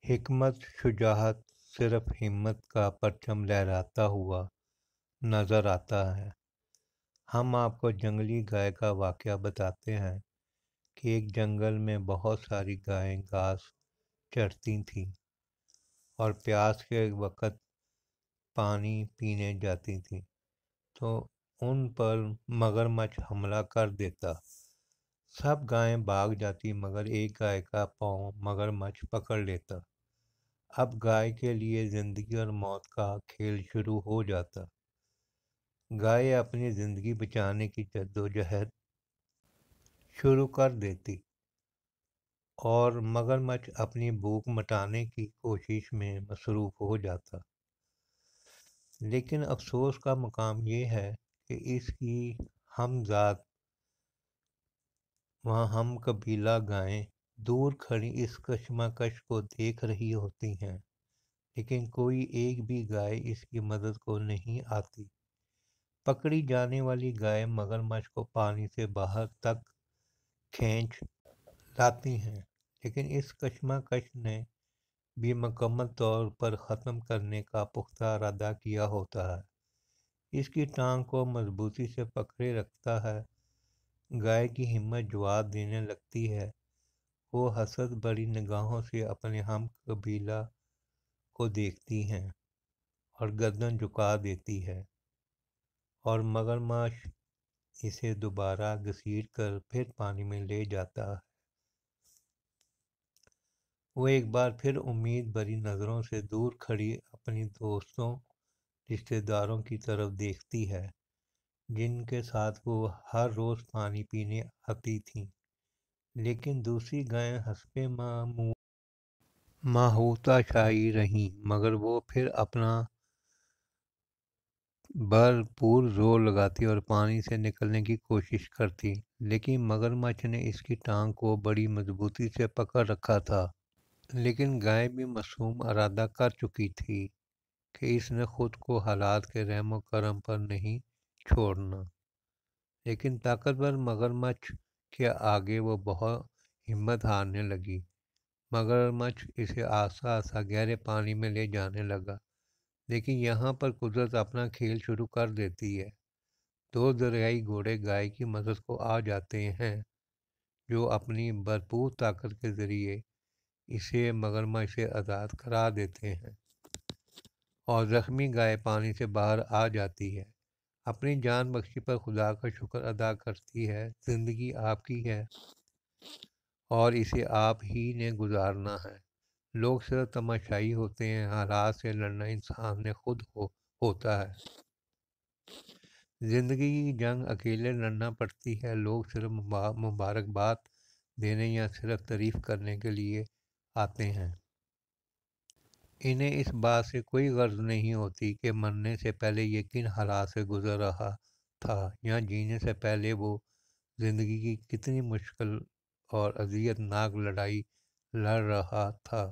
हिकमत शुजाअत सिर्फ हिम्मत का परचम लहराता हुआ नज़र आता है। हम आपको जंगली गाय का वाक़या बताते हैं कि एक जंगल में बहुत सारी गायें घास चरती थीं और प्यास के वक़्त पानी पीने जाती थीं तो उन पर मगरमच्छ हमला कर देता। सब गायें भाग जाती मगर एक गाय का पाँव मगरमच्छ पकड़ लेता। अब गाय के लिए ज़िंदगी और मौत का खेल शुरू हो जाता। गाय अपनी ज़िंदगी बचाने की जद्दोजहद शुरू कर देती और मगरमच्छ अपनी भूख मिटाने की कोशिश में मसरूफ़ हो जाता। लेकिन अफसोस का मुकाम ये है कि इसकी हमज़ात हम कबीला गायें दूर खड़ी इस कशमकश को देख रही होती हैं, लेकिन कोई एक भी गाय इसकी मदद को नहीं आती। पकड़ी जाने वाली गाय मगरमच्छ को पानी से बाहर तक खींच लाती हैं, लेकिन इस कशमकश ने भी मुकम्मल तौर पर ख़त्म करने का पुख्ता इरादा किया होता है। इसकी टांग को मजबूती से पकड़े रखता है। गाय की हिम्मत जवाब देने लगती है। वो हसरत भरी निगाहों से अपने हम कबीला को देखती हैं और गर्दन झुका देती है और मगरमच्छ इसे दोबारा घसीट कर फिर पानी में ले जाता है। वो एक बार फिर उम्मीद भरी नज़रों से दूर खड़ी अपनी दोस्तों रिश्तेदारों की तरफ देखती है, जिनके साथ वो हर रोज़ पानी पीने आती थी। लेकिन दूसरी गायें हस्बे माहूता शाही रहीं, मगर वो फिर अपना भरपूर जोर लगाती और पानी से निकलने की कोशिश करती, लेकिन मगरमच्छ ने इसकी टांग को बड़ी मजबूती से पकड़ रखा था। लेकिन गाय भी मासूम इरादा कर चुकी थी कि इसने खुद को हालात के रहमो करम पर नहीं छोड़ना। लेकिन ताकतवर मगरमच्छ के आगे वो बहुत हिम्मत हारने लगी। मगरमच्छ इसे आस्ता आस्ता गहरे पानी में ले जाने लगा, लेकिन यहाँ पर कुदरत अपना खेल शुरू कर देती है। दो दरियाई घोड़े गाय की मदद को आ जाते हैं, जो अपनी भरपूर ताकत के ज़रिए इसे मगरमच्छ से आज़ाद करा देते हैं और ज़ख्मी गाय पानी से बाहर आ जाती है। अपनी जान बख्शी पर खुदा का शुक्र अदा करती है। ज़िंदगी आपकी है और इसे आप ही ने गुजारना है। लोग सिर्फ तमाशाई होते हैं, हालात से लड़ना इंसान ने खुद होता है। ज़िंदगी की जंग अकेले लड़ना पड़ती है। लोग सिर्फ मुबारकबाद देने या सिर्फ तारीफ़ करने के लिए आते हैं। इन्हें इस बात से कोई गर्ज नहीं होती कि मरने से पहले ये किन हालात से गुज़र रहा था या जीने से पहले वो ज़िंदगी की कितनी मुश्किल और अज़ियतनाक लड़ाई लड़ रहा था।